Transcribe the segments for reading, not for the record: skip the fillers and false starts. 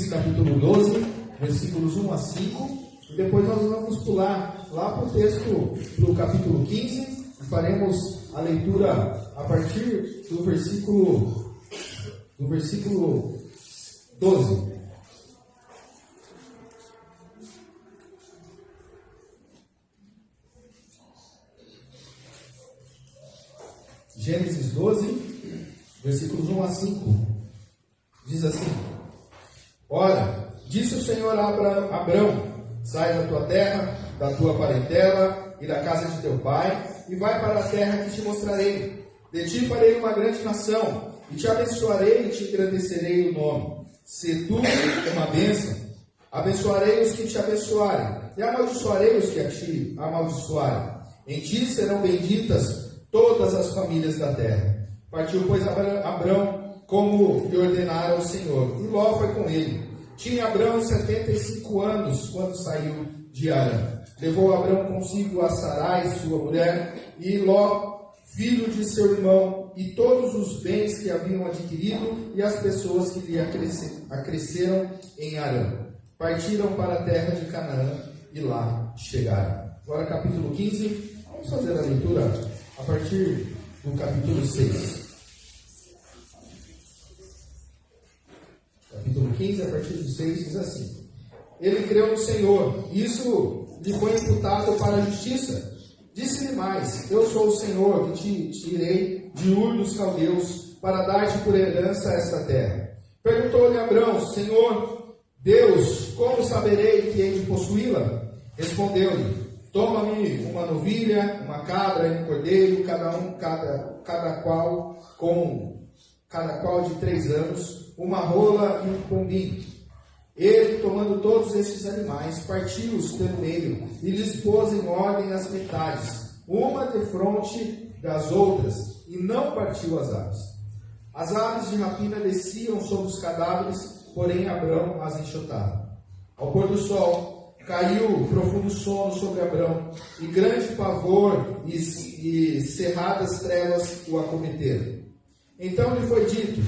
Gênesis capítulo 12, versículos 1 a 5, e depois nós vamos pular lá para o texto do capítulo 15, e faremos a leitura a partir do versículo 12. Gênesis 12, versículos 1 a 5, diz assim: Ora, disse o Senhor a Abrão: sai da tua terra, da tua parentela e da casa de teu pai, e vai para a terra que te mostrarei. De ti farei uma grande nação, e te abençoarei e te engrandecerei o nome. Se tu uma bênção, abençoarei os que te abençoarem, e amaldiçoarei os que a ti amaldiçoarem. Em ti serão benditas todas as famílias da terra. Partiu, pois, Abrão, como lhe ordenara o Senhor, e Ló foi com ele. Tinha Abrão 75 anos, quando saiu de Harã. Levou Abrão consigo a Sarai, sua mulher, e Ló, filho de seu irmão, e todos os bens que haviam adquirido, e as pessoas que lhe acresceram em Harã. Partiram para a terra de Canaã, e lá chegaram. Agora, capítulo 15, vamos fazer a leitura a partir do capítulo 6. Capítulo 15, a partir do 6, diz assim: Ele creu no Senhor, isso lhe foi imputado para a justiça. Disse-lhe mais: Eu sou o Senhor que te tirei de Ur dos Caldeus, para dar-te por herança esta terra. Perguntou-lhe Abrão: Senhor Deus, como saberei que hei de possuí-la? Respondeu-lhe: Toma-me uma novilha, uma cabra e um cordeiro, cada qual de 3 anos, uma rola e um pombinho. Ele, tomando todos estes animais, partiu-os pelo meio e lhes pôs em ordem as metades, uma defronte das outras, e não partiu as aves. As aves de rapina desciam sobre os cadáveres, porém Abrão as enxotava. Ao pôr do sol, caiu profundo sono sobre Abrão, e grande pavor e cerradas trevas o acometeram. Então lhe foi dito: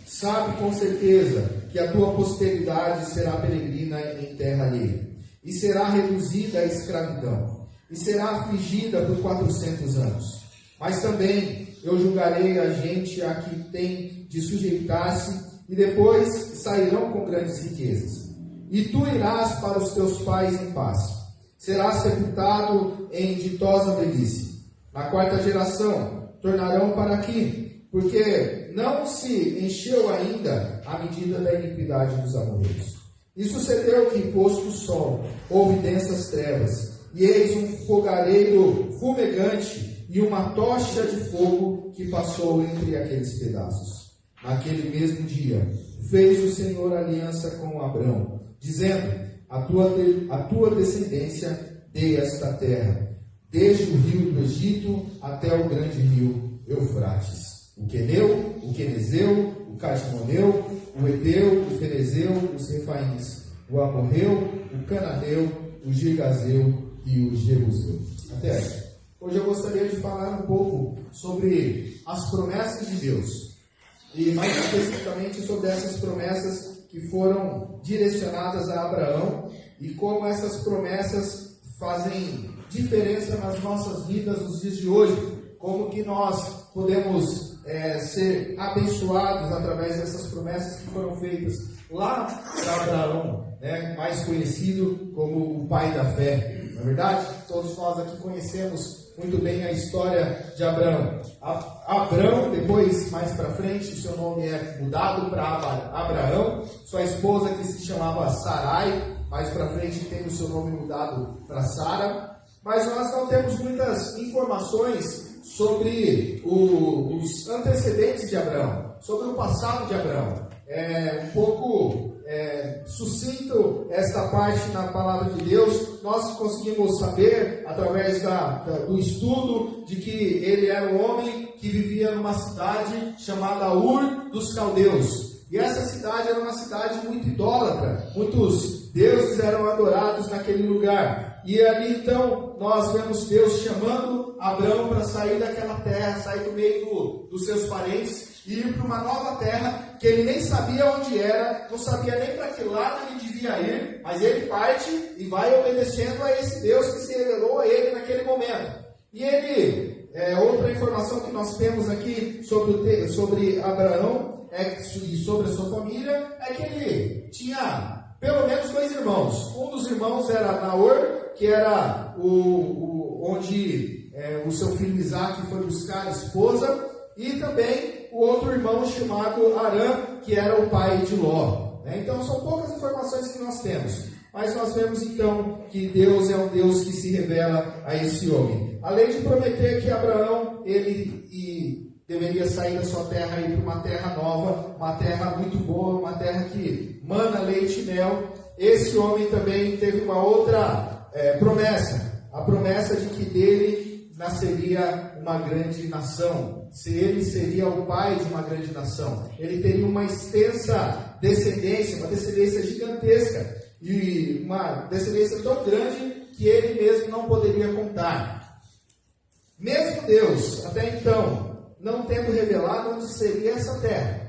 sabe com certeza que a tua posteridade será peregrina em terra alheia, e será reduzida à escravidão, e será afligida por 400 anos. Mas também eu julgarei a gente a que tem de sujeitar-se, e depois sairão com grandes riquezas. E tu irás para os teus pais em paz. Serás sepultado em ditosa velhice. Na 4ª geração tornarão para aqui, porque não se encheu ainda a medida da iniquidade dos amorreus. E sucedeu que, posto o sol, houve densas trevas, e eis um fogareiro fumegante e uma tocha de fogo que passou entre aqueles pedaços. Naquele mesmo dia, fez o Senhor aliança com Abrão, dizendo: a tua descendência dê esta terra, desde o rio do Egito até o grande rio Eufrates. O Queneu, o Quenezeu, o Cadmoneu, o Eteu, o Ferezeu, os Refaíns, o Amorreu, o Cananeu, o Girgazeu e o Jebuseu. Até aí. Hoje eu gostaria de falar um pouco sobre as promessas de Deus. E mais especificamente sobre essas promessas que foram direcionadas a Abraão e como essas promessas fazem diferença nas nossas vidas nos dias de hoje. Como que nós podemos ser abençoados através dessas promessas que foram feitas lá para Abraão, né, mais conhecido como o pai da fé. Na verdade, todos nós aqui conhecemos muito bem a história de Abraão. Abraão, depois, mais para frente, o seu nome é mudado para Abraão. Sua esposa, que se chamava Sarai, mais para frente tem o seu nome mudado para Sara. Mas nós não temos muitas informações sobre os antecedentes de Abraão, sobre o passado de Abraão. É um pouco sucinto esta parte na palavra de Deus. Nós conseguimos saber, através do estudo, de que ele era um homem que vivia numa cidade chamada Ur dos Caldeus. E essa cidade era uma cidade muito idólatra. Muitos deuses eram adorados naquele lugar. E ali então nós vemos Deus chamando Abraão para sair daquela terra, sair do meio dos seus parentes e ir para uma nova terra que ele nem sabia onde era, não sabia nem para que lado ele devia ir, mas ele parte e vai obedecendo a esse Deus que se revelou a ele naquele momento. E ele, outra informação que nós temos aqui sobre Abraão e sobre a sua família, é que ele tinha pelo menos 2 irmãos. Um dos irmãos era Naor, que era onde o seu filho Isaac foi buscar a esposa, e também o outro irmão chamado Arã, que era o pai de Ló. Então são poucas informações que nós temos, mas nós vemos então que Deus é um Deus que se revela a esse homem. Além de prometer que Abraão ele deveria sair da sua terra e ir para uma terra nova, uma terra muito boa, uma terra que mana leite e mel, esse homem também teve uma outra promessa, a promessa de que dele nasceria uma grande nação, ele seria o pai de uma grande nação, ele teria uma extensa descendência, uma descendência gigantesca, e uma descendência tão grande que ele mesmo não poderia contar. Mesmo Deus, até então, não tendo revelado onde seria essa terra,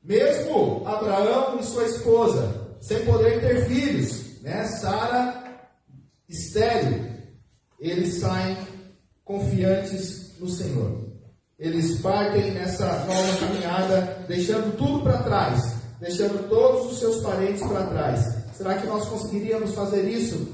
mesmo Abraão e sua esposa, sem poder ter filhos, Sara estéril, eles saem confiantes no Senhor. Eles partem nessa nova caminhada, deixando tudo para trás, deixando todos os seus parentes para trás. Será que nós conseguiríamos fazer isso?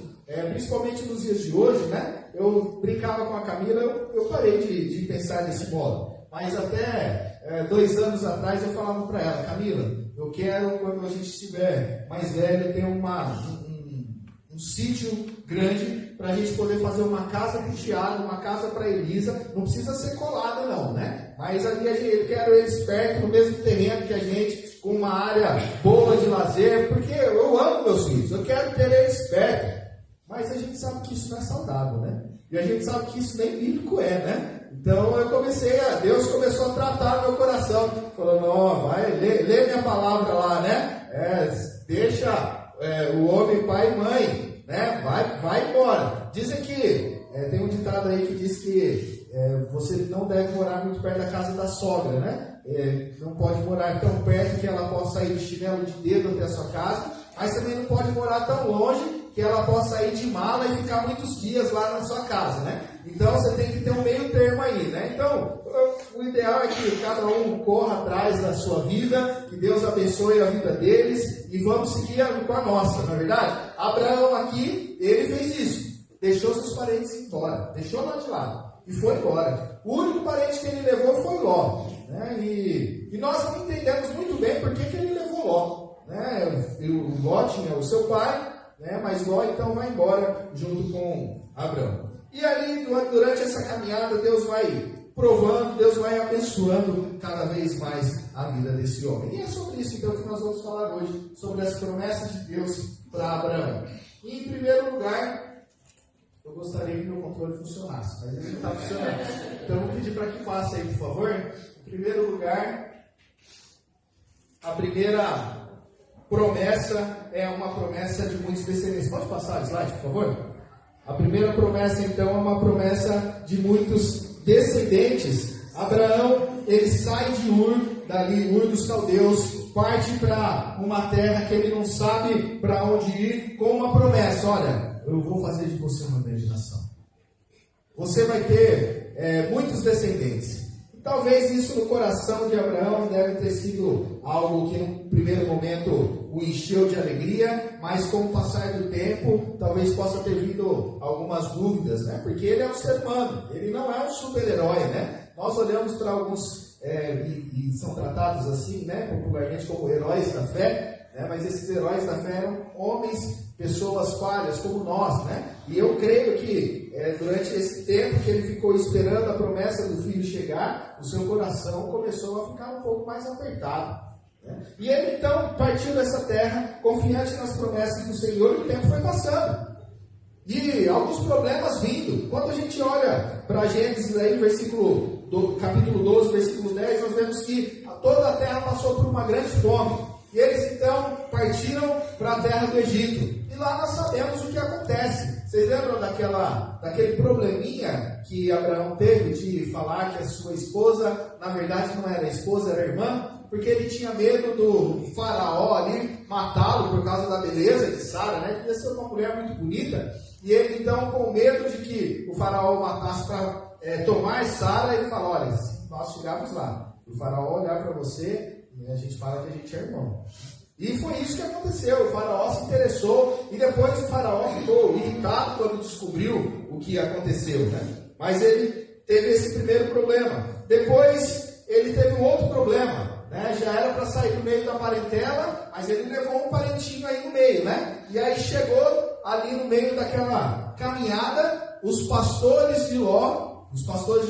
Principalmente nos dias de hoje, Eu brincava com a Camila, eu parei de pensar desse modo. Mas até 2 anos atrás eu falava para ela: Camila, eu quero, quando a gente estiver mais velho, ter um sítio grande para a gente poder fazer uma casa para o Thiago, uma casa para a Elisa. Não precisa ser colada não, Mas ali eu quero eles perto, no mesmo terreno que a gente, com uma área boa de lazer, porque eu amo meus filhos, eu quero ter eles perto. Mas a gente sabe que isso não é saudável, E a gente sabe que isso nem bíblico é, Então Deus começou a tratar no meu coração, falando: ó, vai, lê minha palavra lá, deixa o homem pai e mãe, vai embora. Dizem que, tem um ditado aí que diz que você não deve morar muito perto da casa da sogra, não pode morar tão perto que ela possa sair de chinelo de dedo até a sua casa, mas também não pode morar tão longe que ela possa sair de mala e ficar muitos dias lá na sua casa, Então você tem que ter um meio termo aí, Então o ideal é que cada um corra atrás da sua vida, que Deus abençoe a vida deles e vamos seguir com a nossa, não é verdade? Abraão aqui, ele fez isso, deixou seus parentes embora, deixou lá de lado e foi embora. O único parente que ele levou foi Ló, E nós não entendemos muito bem por que ele levou Ló, O Ló tinha o seu pai, mas Ló então vai embora junto com Abraão. E ali, durante essa caminhada, Deus vai provando, Deus vai abençoando cada vez mais a vida desse homem. E é sobre isso então que nós vamos falar hoje, sobre as promessas de Deus para Abraão. E em primeiro lugar, eu gostaria que meu controle funcionasse, mas ele não está funcionando. Então eu vou pedir para que passe aí, por favor. Em primeiro lugar, a primeira promessa é uma promessa de muitos descendentes. Pode passar o slide, por favor? A primeira promessa, então, é uma promessa de muitos descendentes. Abraão, ele sai de Ur dos Caldeus, parte para uma terra que ele não sabe para onde ir, com uma promessa: olha, eu vou fazer de você uma grande nação. Você vai ter muitos descendentes. Talvez isso no coração de Abraão deve ter sido algo que no primeiro momento o encheu de alegria, mas com o passar do tempo talvez possa ter vindo algumas dúvidas, Porque ele é um ser humano, ele não é um super-herói, Nós olhamos para alguns, e são tratados assim, popularmente como heróis da fé, mas esses heróis da fé eram homens, pessoas falhas como nós, E eu creio que durante esse tempo que ele ficou esperando a promessa do filho chegar, o seu coração começou a ficar um pouco mais apertado. E ele então partiu dessa terra, confiante nas promessas do Senhor, e o tempo foi passando. E alguns problemas vindo. Quando a gente olha para Gênesis aí, capítulo 12, versículo 10, nós vemos que toda a terra passou por uma grande fome. E eles então partiram para a terra do Egito. E lá nós sabemos o que acontece. Vocês lembram daquele probleminha que Abraão teve de falar que a sua esposa, na verdade não era esposa, era irmã? Porque ele tinha medo do faraó ali matá-lo por causa da beleza de Sara, né? Devia ser uma mulher muito bonita. E ele então, com medo de que o faraó o matasse para tomar Sara, ele fala: olha, se nós chegarmos lá, o faraó olhar para você, a gente fala que a gente é irmão. E foi isso que aconteceu. O faraó se interessou e depois o faraó ficou irritado quando descobriu o que aconteceu, né? Mas ele teve esse primeiro problema. Depois ele teve um outro problema, né? Já era para sair do meio da parentela, mas ele levou um parentinho aí no meio, né? E aí chegou ali no meio daquela caminhada, os pastores de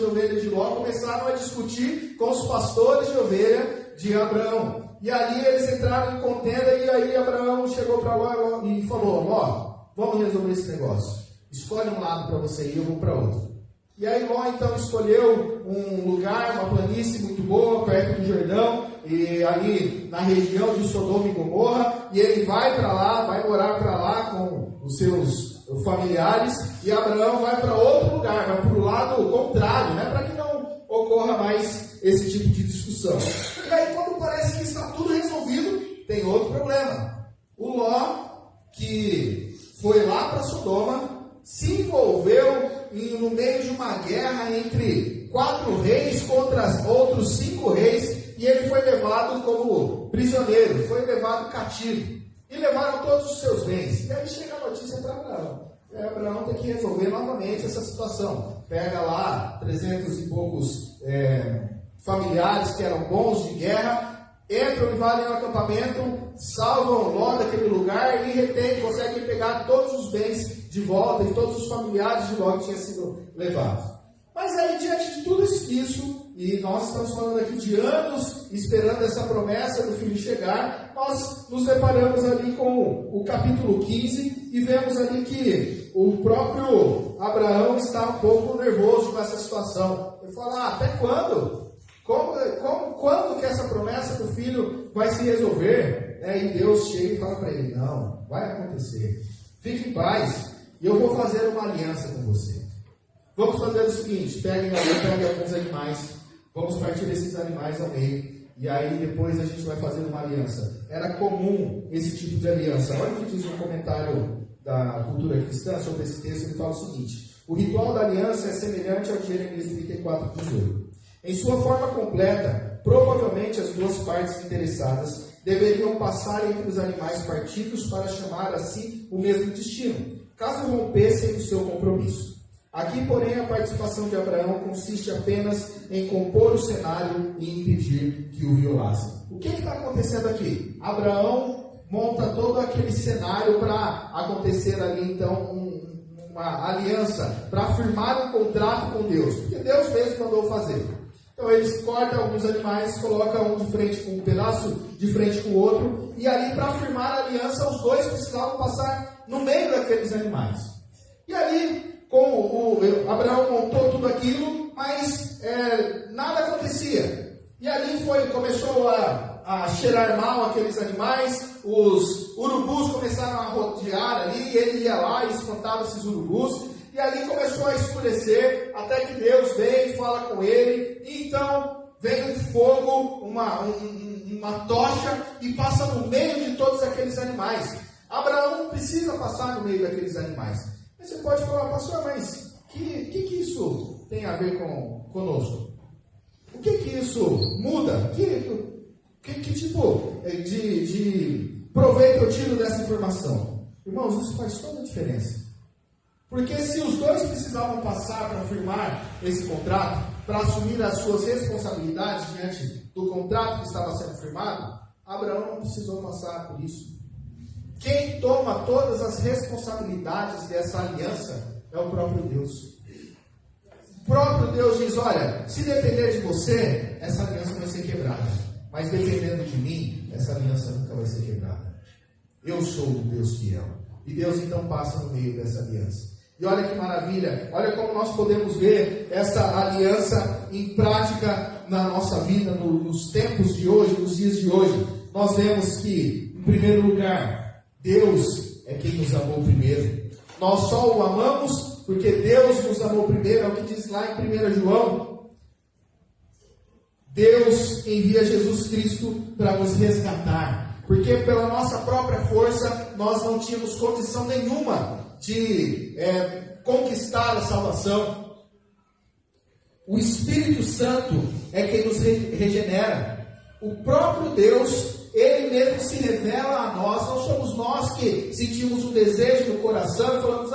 ovelhas de Ló começaram a discutir com os pastores de ovelha de Abraão. E ali eles entraram em contenda, e aí Abraão chegou para Ló e falou: Ló, vamos resolver esse negócio. Escolhe um lado para você ir, eu vou para outro. E aí Ló então escolheu um lugar, uma planície muito boa, perto do Jordão, e ali na região de Sodoma e Gomorra, e ele vai para lá, vai morar para lá com os seus familiares, e Abraão vai para outro lugar, vai para o lado contrário, né, para que não ocorra mais esse tipo de discussão. E aí, quando parece que está tudo resolvido, tem outro problema. O Ló, que foi lá para Sodoma, se envolveu no meio de uma guerra entre 4 reis contra outros 5 reis, e ele foi levado como prisioneiro, foi levado cativo. E levaram todos os seus bens. E aí chega a notícia para Abraão. E Abraão tem que resolver novamente essa situação. Pega lá 300 e poucos familiares que eram bons de guerra, entram, invadem o acampamento, salvam Ló daquele lugar e retêm, conseguem pegar todos os bens de volta e todos os familiares de Ló que tinham sido levados. Mas aí, diante de tudo isso, e nós estamos falando aqui de anos esperando essa promessa do filho chegar, nós nos deparamos ali com o capítulo 15 e vemos ali que o próprio Abraão está um pouco nervoso com essa situação. Ele fala: até quando? Quando que essa promessa do filho vai se resolver? E Deus chega e fala para ele: não, vai acontecer. Fique em paz e eu vou fazer uma aliança com você. Vamos fazer o seguinte: pegue alguns animais, vamos partir esses animais ao meio, e aí depois a gente vai fazer uma aliança. Era comum esse tipo de aliança. Olha o que diz um comentário da cultura cristã sobre esse texto. Ele fala o seguinte: o ritual da aliança é semelhante ao de Jeremias 34:18. Em sua forma completa, provavelmente as duas partes interessadas deveriam passar entre os animais partidos para chamar a si o mesmo destino, caso rompessem o seu compromisso. Aqui, porém, a participação de Abraão consiste apenas em compor o cenário e impedir que o violassem. O que está acontecendo aqui? Abraão monta todo aquele cenário para acontecer ali, então, uma aliança, para firmar um contrato com Deus, porque Deus mesmo mandou fazer. Então eles cortam alguns animais, colocam um de frente com um pedaço, de frente com o outro, e ali, para firmar a aliança, os dois precisavam passar no meio daqueles animais. E ali, Abraão montou tudo aquilo, mas nada acontecia. E ali começou a cheirar mal aqueles animais, os urubus começaram a rodear ali, e ele ia lá e espantava esses urubus, e ali começou a escurecer, até que Deus vem e fala com ele, e então vem um fogo, uma tocha, e passa no meio de todos aqueles animais. Abraão não precisa passar no meio daqueles animais. Mas você pode falar: pastor, mas que isso tem a ver conosco? O que isso muda? Que tipo de proveito eu tiro dessa informação? Irmãos, isso faz toda a diferença. Porque se os dois precisavam passar para firmar esse contrato, para assumir as suas responsabilidades diante do contrato que estava sendo firmado, Abraão não precisou passar por isso. Quem toma todas as responsabilidades dessa aliança é o próprio Deus. O próprio Deus diz: olha, se depender de você, essa aliança vai ser quebrada. Mas dependendo de mim, essa aliança nunca vai ser quebrada. Eu sou o Deus fiel. E Deus então passa no meio dessa aliança. E olha que maravilha, olha como nós podemos ver essa aliança em prática na nossa vida, nos tempos de hoje, nos dias de hoje. nós vemos que, em primeiro lugar, Deus é quem nos amou primeiro. Nós só o amamos porque Deus nos amou primeiro, é o que diz lá em 1 João. Deus envia Jesus Cristo para nos resgatar, porque pela nossa própria força nós não tínhamos condição nenhuma de conquistar a salvação. O Espírito Santo é quem nos regenera. O próprio Deus, Ele mesmo se revela a nós. Não somos nós que sentimos um desejo no coração e falamos,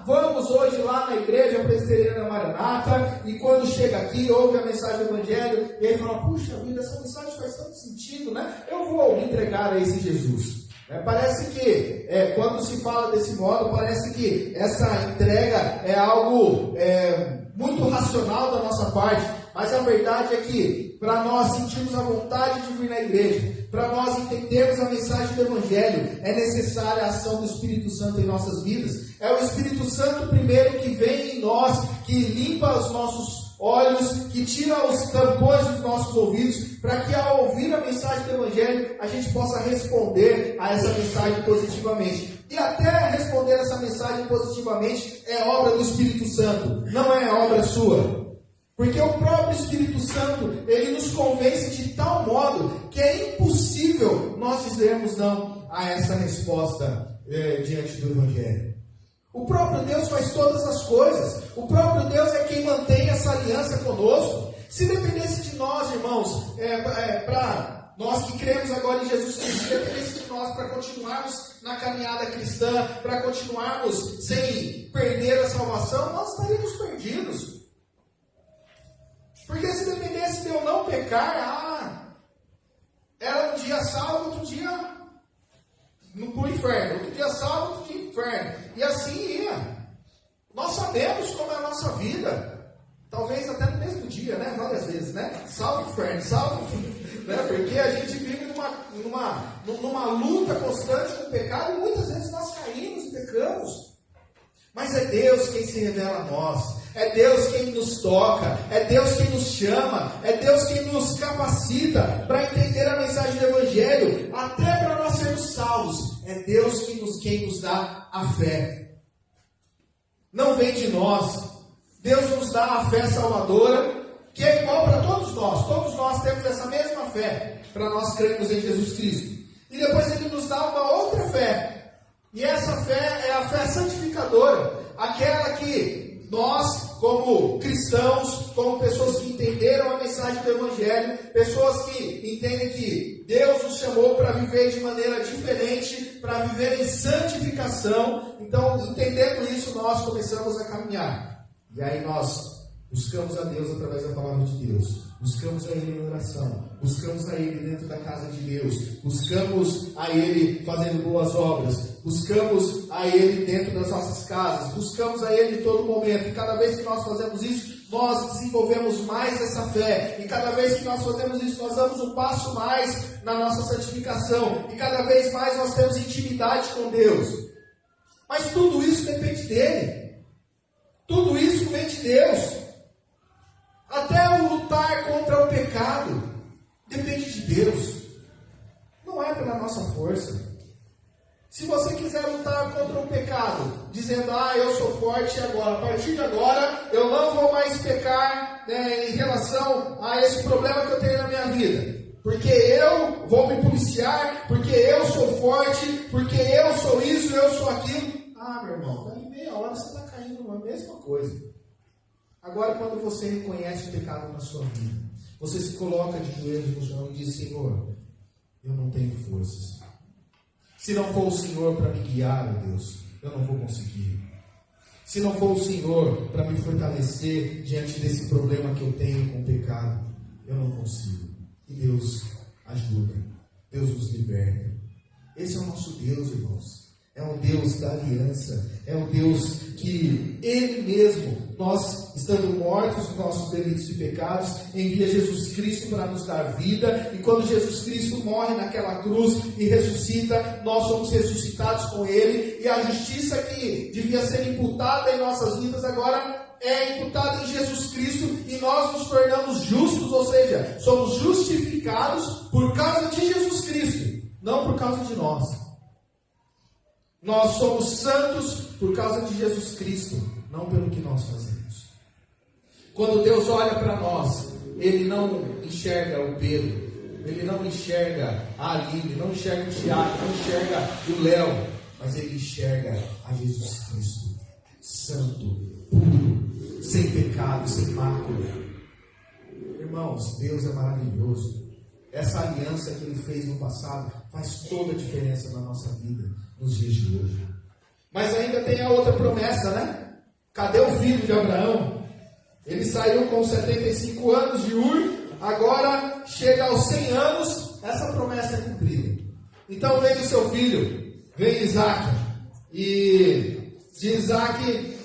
vamos hoje lá na igreja presbiteriana Maranata, e quando chega aqui, ouve a mensagem do Evangelho, e aí fala, puxa vida, essa mensagem faz tanto sentido, né? Eu vou me entregar a esse Jesus. Parece que, quando se fala desse modo, parece que essa entrega é algo muito racional da nossa parte. Mas a verdade é que, para nós sentirmos a vontade de vir na igreja, para nós entendermos a mensagem do Evangelho, é necessária a ação do Espírito Santo em nossas vidas. É o Espírito Santo primeiro que vem em nós, que limpa os nossos olhos, que tira os tampões dos nossos ouvidos, para que ao ouvir a mensagem do Evangelho, a gente possa responder a essa mensagem positivamente. E até responder essa mensagem positivamente é obra do Espírito Santo, não é obra sua. Porque o próprio Espírito Santo, ele nos convence de tal modo que é impossível nós dizermos não a essa resposta diante do Evangelho. O próprio Deus faz todas as coisas. O próprio Deus é quem mantém essa aliança conosco. Se dependesse de nós, irmãos, para nós que cremos agora em Jesus Cristo, se dependesse de nós para continuarmos na caminhada cristã, para continuarmos sem perder a salvação, nós estaríamos perdidos. Porque se dependesse de eu não pecar, era um dia salvo, outro dia para o inferno. Outro dia salvo, outro dia inferno. E assim ia. Nós sabemos como é a nossa vida. Talvez até no mesmo dia, né? Várias vezes, né? Salvo inferno, salvo inferno. Né? Porque a gente vive numa luta constante com o pecado e muitas vezes nós caímos e pecamos. Mas é Deus quem se revela a nós. É Deus quem nos toca, é Deus quem nos chama, é Deus quem nos capacita para entender a mensagem do Evangelho, até para nós sermos salvos. É Deus quem nos dá a fé. Não vem de nós. Deus nos dá a fé salvadora, que é igual para todos nós. Todos nós temos essa mesma fé, para nós crermos em Jesus Cristo. E depois Ele nos dá uma outra fé. E essa fé é a fé santificadora, aquela que nós, como cristãos, como pessoas que entenderam a mensagem do Evangelho, pessoas que entendem que Deus nos chamou para viver de maneira diferente, para viver em santificação. Então, entendendo isso, nós começamos a caminhar. E aí nós buscamos a Deus através da palavra de Deus. Buscamos a Ele em oração. Buscamos a Ele dentro da casa de Deus. Buscamos a Ele fazendo boas obras. Buscamos a Ele dentro das nossas casas. Buscamos a Ele em todo momento. E cada vez que nós fazemos isso, nós desenvolvemos mais essa fé. E cada vez que nós fazemos isso, nós damos um passo mais na nossa santificação. E cada vez mais nós temos intimidade com Deus. Mas tudo isso depende dEle. Tudo isso vem de Deus. Até o lutar contra o pecado depende de Deus. Não é pela nossa força. Se você quiser lutar contra o pecado, dizendo, eu sou forte agora, a partir de agora eu não vou mais pecar, em relação a esse problema que eu tenho na minha vida, porque eu vou me policiar, porque eu sou forte, porque eu sou isso, eu sou aquilo. Meu irmão, daqui meia hora você está caindo numa mesma coisa. Agora, quando você reconhece o pecado na sua vida, você se coloca de joelhos no chão e diz, Senhor, eu não tenho forças. Se não for o Senhor para me guiar, meu Deus, eu não vou conseguir. Se não for o Senhor para me fortalecer diante desse problema que eu tenho com o pecado, eu não consigo. E Deus ajuda. Deus nos liberta. Esse é o nosso Deus, irmãos. é o Deus da aliança, é o Deus que Ele mesmo, nós estando mortos nos nossos delitos e pecados, envia Jesus Cristo para nos dar vida, e quando Jesus Cristo morre naquela cruz e ressuscita, nós somos ressuscitados com Ele, e a justiça que devia ser imputada em nossas vidas agora é imputada em Jesus Cristo, e nós nos tornamos justos, ou seja, somos justificados por causa de Jesus Cristo, não por causa de nós. Nós somos santos por causa de Jesus Cristo, não pelo que nós fazemos. Quando Deus olha para nós, Ele não enxerga o Pedro, Ele não enxerga a Aline, não enxerga o Tiago, não enxerga o Léo, mas Ele enxerga a Jesus Cristo, santo, puro, sem pecado, sem mácula. Irmãos, Deus é maravilhoso. Essa aliança que Ele fez no passado faz toda a diferença na nossa vida, nos dias de hoje. Mas ainda tem a outra promessa, né? Cadê o filho de Abraão? Ele saiu com 75 anos de Ur, agora chega aos 100 anos, essa promessa é cumprida. Então vem o seu filho, vem Isaac, e de Isaac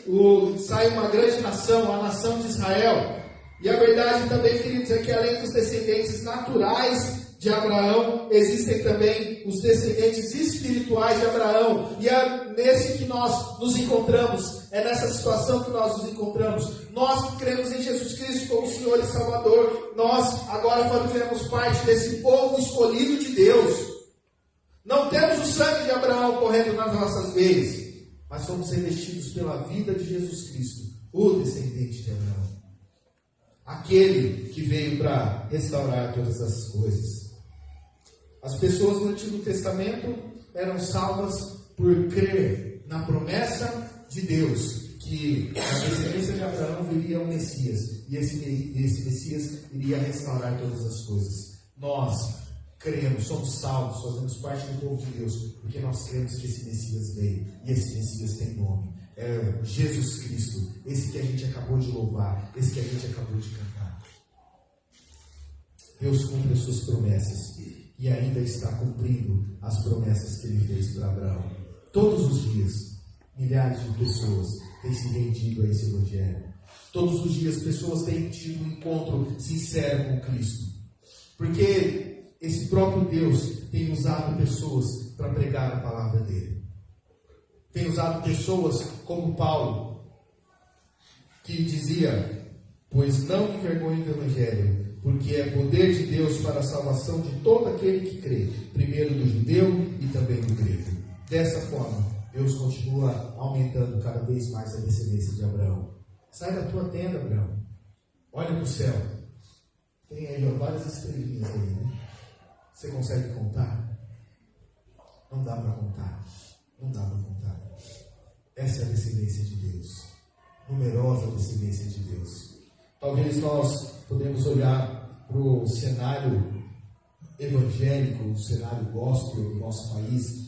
sai uma grande nação, a nação de Israel. E a verdade também, queridos, é que além dos descendentes naturais de Abraão, existem também os descendentes espirituais de Abraão. E é nesse que nós nos encontramos, é nessa situação que nós nos encontramos. Nós que cremos em Jesus Cristo como Senhor e Salvador, nós agora fazemos parte desse povo escolhido de Deus. Não temos o sangue de Abraão correndo nas nossas veias, mas somos revestidos pela vida de Jesus Cristo, o descendente de Abraão. Aquele que veio para restaurar todas as coisas. As pessoas do Antigo Testamento eram salvas por crer na promessa de Deus, que na descendência de Abraão viria o Messias, e esse Messias iria restaurar todas as coisas. Nós cremos, somos salvos, fazemos parte do povo de Deus, porque nós cremos que esse Messias veio, e esse Messias tem nome. É Jesus Cristo, esse que a gente acabou de louvar, esse que a gente acabou de cantar. Deus cumpre as suas promessas e ainda está cumprindo as promessas que Ele fez para Abraão. Todos os dias, milhares de pessoas têm se rendido a esse Evangelho. Todos os dias, pessoas têm tido um encontro sincero com Cristo, porque esse próprio Deus tem usado pessoas para pregar a palavra dEle. Tem usado pessoas como Paulo, que dizia: pois não me envergonho do Evangelho, porque é poder de Deus para a salvação de todo aquele que crê, primeiro do judeu e também do grego. Dessa forma, Deus continua aumentando cada vez mais a descendência de Abraão. Sai da tua tenda, Abraão. Olha para o céu. Tem aí várias estrelinhas aí, né? Você consegue contar? Não dá para contar. Não dá para contar. Essa é a descendência de Deus. Numerosa descendência de Deus. Talvez nós podemos olhar para o cenário evangélico, o cenário gospel do nosso país,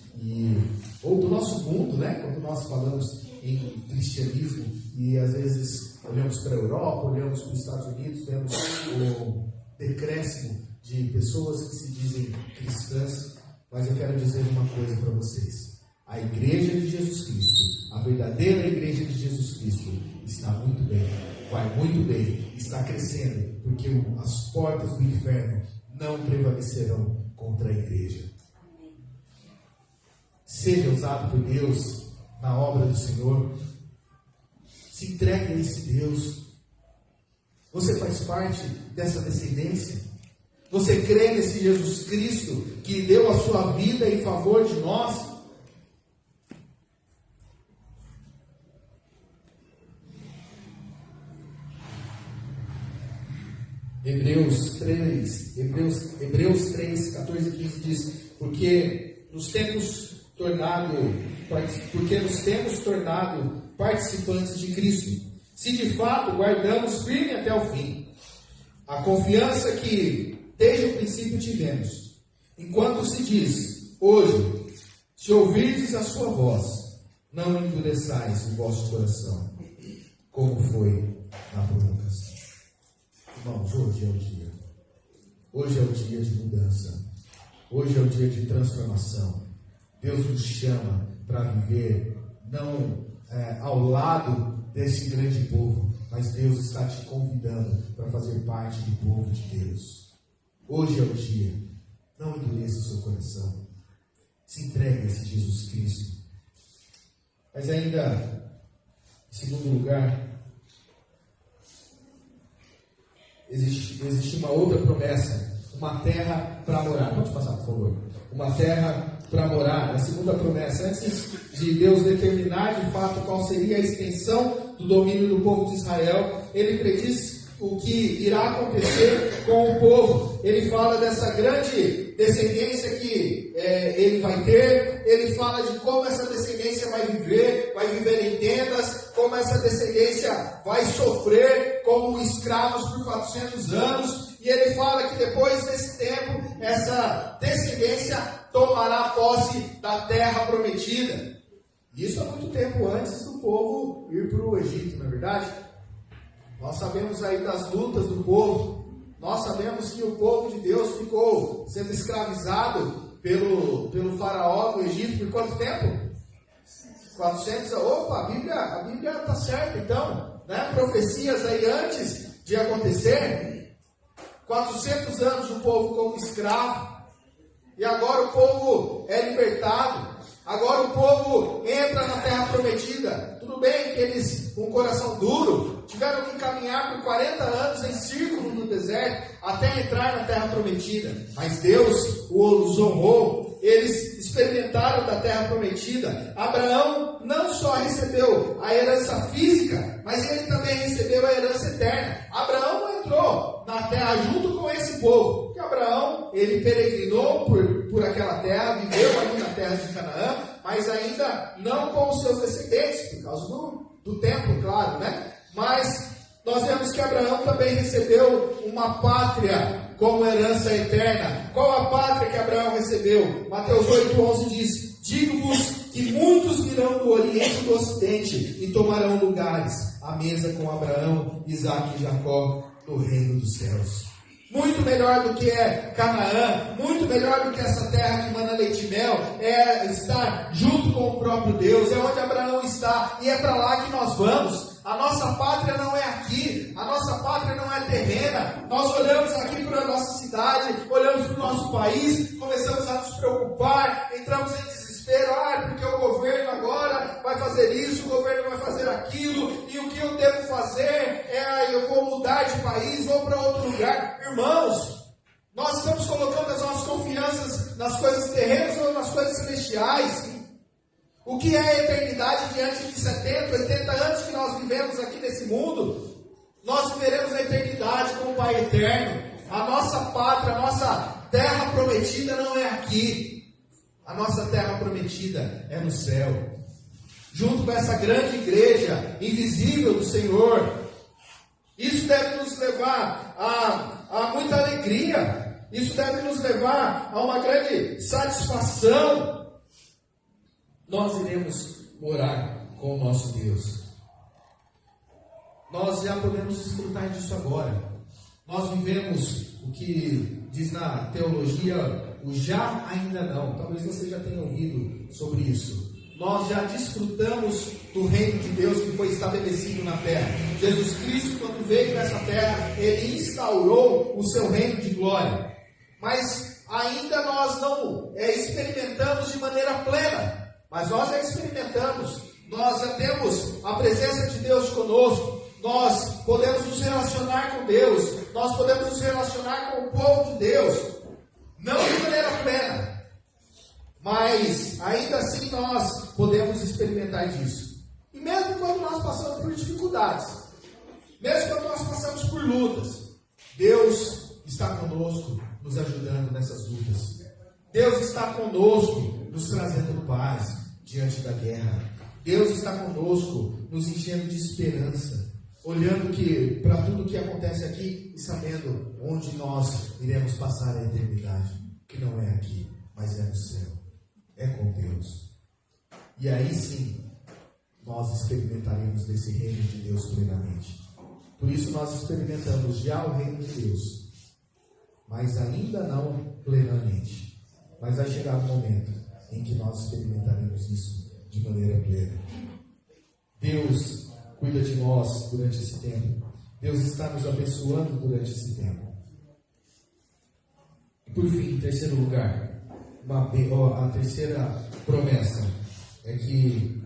ou do nosso mundo, né? Quando nós falamos em cristianismo, e às vezes olhamos para a Europa, olhamos para os Estados Unidos, vemos o decréscimo de pessoas que se dizem cristãs, mas eu quero dizer uma coisa para vocês. A igreja de Jesus Cristo, a verdadeira igreja de Jesus Cristo, está muito bem, vai muito bem, está crescendo, porque as portas do inferno não prevalecerão contra a igreja. Seja usado por Deus na obra do Senhor. Se entregue a esse Deus. Você faz parte dessa descendência. Você crê nesse Jesus Cristo que deu a sua vida em favor de nós. Hebreus 3, 14 e 15 diz: porque nos temos tornado participantes de Cristo, se de fato guardamos firme até o fim a confiança que desde o princípio tivemos, enquanto se diz: hoje, se ouvirdes a sua voz, não endureçais o vosso coração, como foi na provocação. Irmãos, hoje é o dia. Hoje é o dia de mudança. Hoje é o dia de transformação. Deus nos chama para viver não ao lado desse grande povo, mas Deus está te convidando para fazer parte do povo de Deus. Hoje é o dia. Não endureça o seu coração. Se entregue a esse Jesus Cristo. Mas ainda, em segundo lugar, existe uma outra promessa. Uma terra para morar. Pode passar, por favor. Uma terra para morar. A segunda promessa. Antes de Deus determinar de fato qual seria a extensão do domínio do povo de Israel, Ele prediz o que irá acontecer com o povo. Ele fala dessa grande descendência que ele vai ter. Ele fala de como essa descendência vai viver em tendas, como essa descendência vai sofrer como escravos por 400 anos. E ele fala que depois desse tempo, essa descendência tomará posse da terra prometida. Isso há muito tempo antes do povo ir para o Egito, não é verdade? Nós sabemos aí das lutas do povo. Nós sabemos que o povo de Deus ficou sendo escravizado pelo faraó no Egito por quanto tempo? 400. Opa, a Bíblia está certa então, né? Profecias aí antes de acontecer. 400 anos o povo como escravo. E agora o povo é libertado. Agora o povo entra na terra prometida. Tudo bem que eles, com o coração duro, tiveram que caminhar por 40 anos em círculo no deserto até entrar na terra prometida. Mas Deus os honrou. Eles experimentaram da terra prometida. Abraão não só recebeu a herança física, mas ele também recebeu a herança eterna. Abraão não entrou na terra junto com esse povo. Porque Abraão, ele peregrinou por aquela terra, viveu ali na terra de Canaã, mas ainda não com os seus descendentes, por causa do tempo, claro, né? Mas nós vemos que Abraão também recebeu uma pátria como herança eterna. Qual a pátria que Abraão recebeu? Mateus 8:11 diz: digo-vos que muitos virão do Oriente e do Ocidente e tomarão lugares à mesa com Abraão, Isaque e Jacó no reino dos céus. Muito melhor do que é Canaã, muito melhor do que essa terra que mana leite e mel, é estar junto com o próprio Deus, é onde Abraão está, e é para lá que nós vamos. A nossa pátria não é aqui, a nossa pátria não é terrena. Nós olhamos aqui para a nossa cidade, olhamos para o nosso país, começamos a nos preocupar, entramos em desespero, porque o governo agora vai fazer isso, o governo vai fazer aquilo, e o que eu devo fazer eu vou mudar de país, vou para outro lugar. Irmãos, nós estamos colocando as nossas confianças nas coisas terrenas ou nas coisas celestiais? O que é a eternidade diante de 70, 80 anos que nós vivemos aqui nesse mundo? Nós viveremos a eternidade com o Pai eterno. A nossa pátria, a nossa terra prometida não é aqui. A nossa terra prometida é no céu. Junto com essa grande igreja invisível do Senhor. Isso deve nos levar a muita alegria. Isso deve nos levar a uma grande satisfação. Nós iremos morar com o nosso Deus. Nós já podemos desfrutar disso agora. Nós vivemos o que diz na teologia o já ainda não. Talvez você já tenha ouvido sobre isso. Nós já desfrutamos do reino de Deus que foi estabelecido na terra. Jesus Cristo, quando veio nessa terra, Ele instaurou o seu reino de glória. Mas ainda nós não experimentamos de maneira plena. Mas nós já experimentamos. Nós já temos a presença de Deus conosco. Nós podemos nos relacionar com Deus. Nós podemos nos relacionar com o povo de Deus. Não de maneira plena. Mas ainda assim nós podemos experimentar disso. E mesmo quando nós passamos por dificuldades, mesmo quando nós passamos por lutas, Deus está conosco, nos ajudando nessas lutas. Deus está conosco, nos trazendo paz diante da guerra. Deus está conosco, nos enchendo de esperança, olhando para tudo que acontece aqui e sabendo onde nós iremos passar a eternidade, que não é aqui, mas é no céu. É com Deus. E aí sim, nós experimentaremos desse reino de Deus plenamente. Por isso nós experimentamos já o reino de Deus, mas ainda não plenamente. Mas vai chegar um momento em que nós experimentaremos isso nós durante esse tempo. Deus está nos abençoando durante esse tempo. E por fim, em terceiro lugar, a terceira promessa é que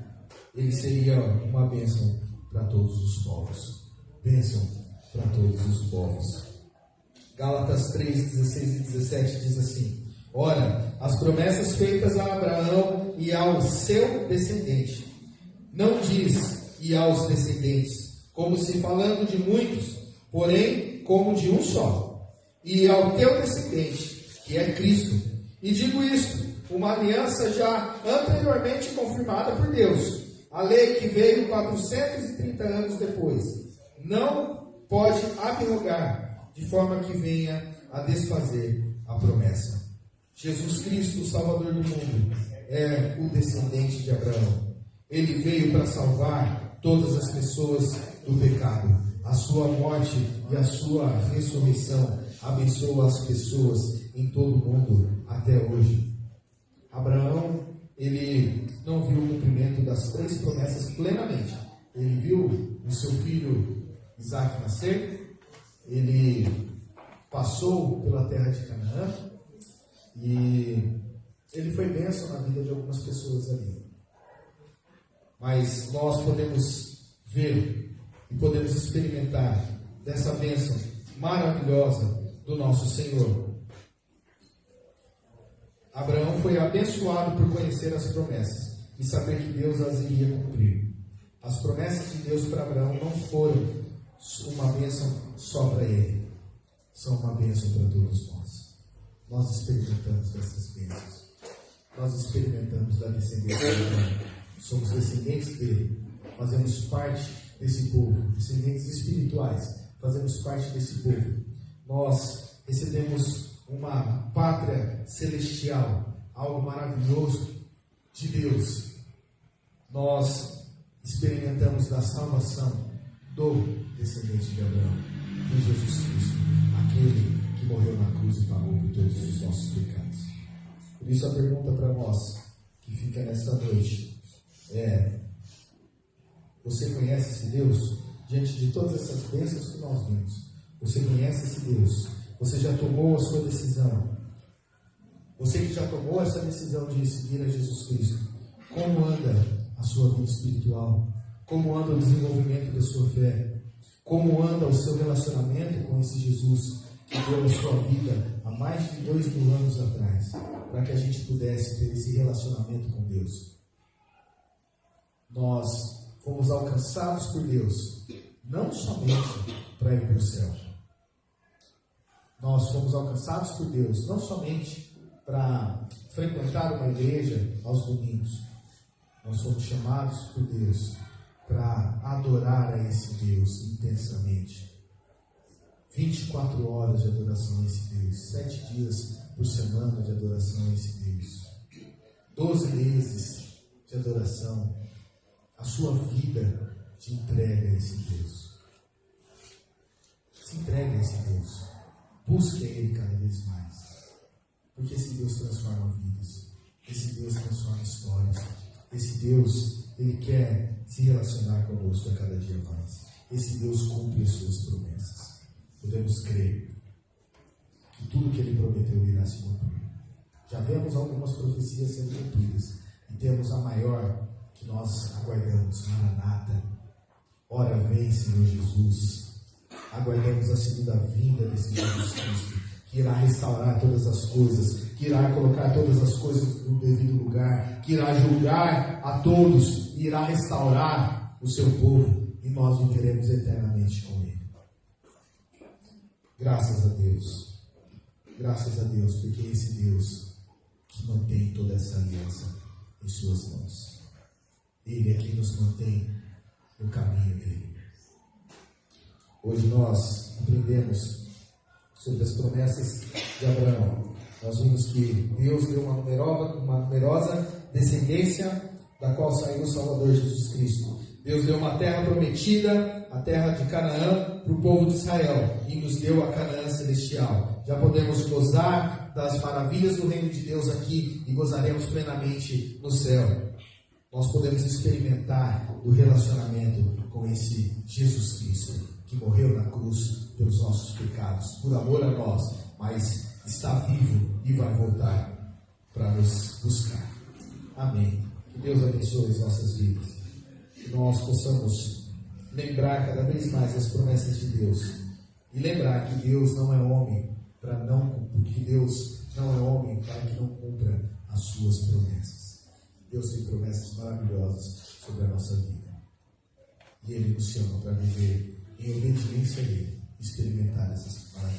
Ele seria uma bênção para todos os povos. Bênção para todos os povos. Gálatas 3, 16 e 17 diz assim: ora, as promessas feitas a Abraão e ao seu descendente, não diz e aos descendentes, como se falando de muitos, porém como de um só, e ao teu descendente, que é Cristo. E digo isto, uma aliança já anteriormente confirmada por Deus, a lei que veio 430 anos depois, não pode abrogar, de forma que venha a desfazer a promessa. Jesus Cristo, o Salvador do mundo, é o descendente de Abraão. Ele veio para salvar todas as pessoas do pecado. A sua morte e a sua ressurreição abençoa as pessoas em todo o mundo até hoje. Abraão, ele não viu o cumprimento das 3 promessas plenamente. Ele viu o seu filho Isaac nascer, ele passou pela terra de Canaã e ele foi bênção na vida de algumas pessoas ali. Mas nós podemos ver e podemos experimentar dessa bênção maravilhosa do nosso Senhor. Abraão foi abençoado por conhecer as promessas e saber que Deus as iria cumprir. As promessas de Deus para Abraão não foram uma bênção só para ele, são uma bênção para todos nós. Nós experimentamos dessas bênçãos. Nós experimentamos da descendência de Abraão. Somos descendentes dele. Fazemos parte desse povo. Descendentes espirituais. Fazemos parte desse povo. Nós recebemos uma pátria celestial. Algo maravilhoso de Deus. Nós experimentamos da salvação do descendente de Abraão, de Jesus Cristo, aquele que morreu na cruz e pagou por todos os nossos pecados. Por isso a pergunta para nós que fica nesta noite é: você conhece esse Deus? Diante de todas essas bênçãos que nós vimos, você conhece esse Deus? Você já tomou a sua decisão? Você que já tomou essa decisão de seguir a Jesus Cristo, como anda a sua vida espiritual? Como anda o desenvolvimento da sua fé? Como anda o seu relacionamento com esse Jesus que deu a sua vida há mais de 2000 anos atrás, para que a gente pudesse ter esse relacionamento com Deus? Nós fomos alcançados por Deus, não somente para ir para o céu. Nós fomos alcançados por Deus, não somente para frequentar uma igreja aos domingos. Nós fomos chamados por Deus para adorar a esse Deus intensamente. 24 horas de adoração a esse Deus, 7 dias por semana de adoração a esse Deus, 12 meses de adoração, a sua vida de entrega a esse Deus. Se entregue a esse Deus, busque a Ele cada vez mais, porque esse Deus transforma vidas, esse Deus transforma histórias, esse Deus, Ele quer se relacionar conosco a cada dia mais. Esse Deus cumpre as suas promessas. Podemos crer que tudo que Ele prometeu irá se cumprir. Já vemos algumas profecias sendo cumpridas, e temos a maior que nós aguardamos, Maranata. Ora vem, Senhor Jesus. Aguardamos a segunda vinda desse Jesus Cristo, que irá restaurar todas as coisas, que irá colocar todas as coisas no devido lugar, que irá julgar a todos, e irá restaurar o seu povo, e nós viveremos eternamente com Ele. Graças a Deus, porque é esse Deus que mantém toda essa aliança em suas mãos. Ele é quem nos mantém no caminho dele. Hoje nós aprendemos sobre as promessas de Abraão. Nós vimos que Deus deu uma numerosa descendência, da qual saiu o Salvador Jesus Cristo. Deus deu uma terra prometida, a terra de Canaã, para o povo de Israel, e nos deu a Canaã celestial. Já podemos gozar das maravilhas do reino de Deus aqui, e gozaremos plenamente no céu. nós podemos experimentar do relacionamento com esse Jesus Cristo, que morreu na cruz pelos nossos pecados, por amor a nós, mas está vivo e vai voltar para nos buscar. Amém. Que Deus abençoe as nossas vidas. Que nós possamos lembrar cada vez mais as promessas de Deus. E lembrar que Deus não é homem para não cumprir, que Deus não é homem para que não cumpra as suas promessas. Deus tem promessas maravilhosas sobre a nossa vida. E Ele nos chama para viver em obediência a Ele, experimentar essas maravilhas.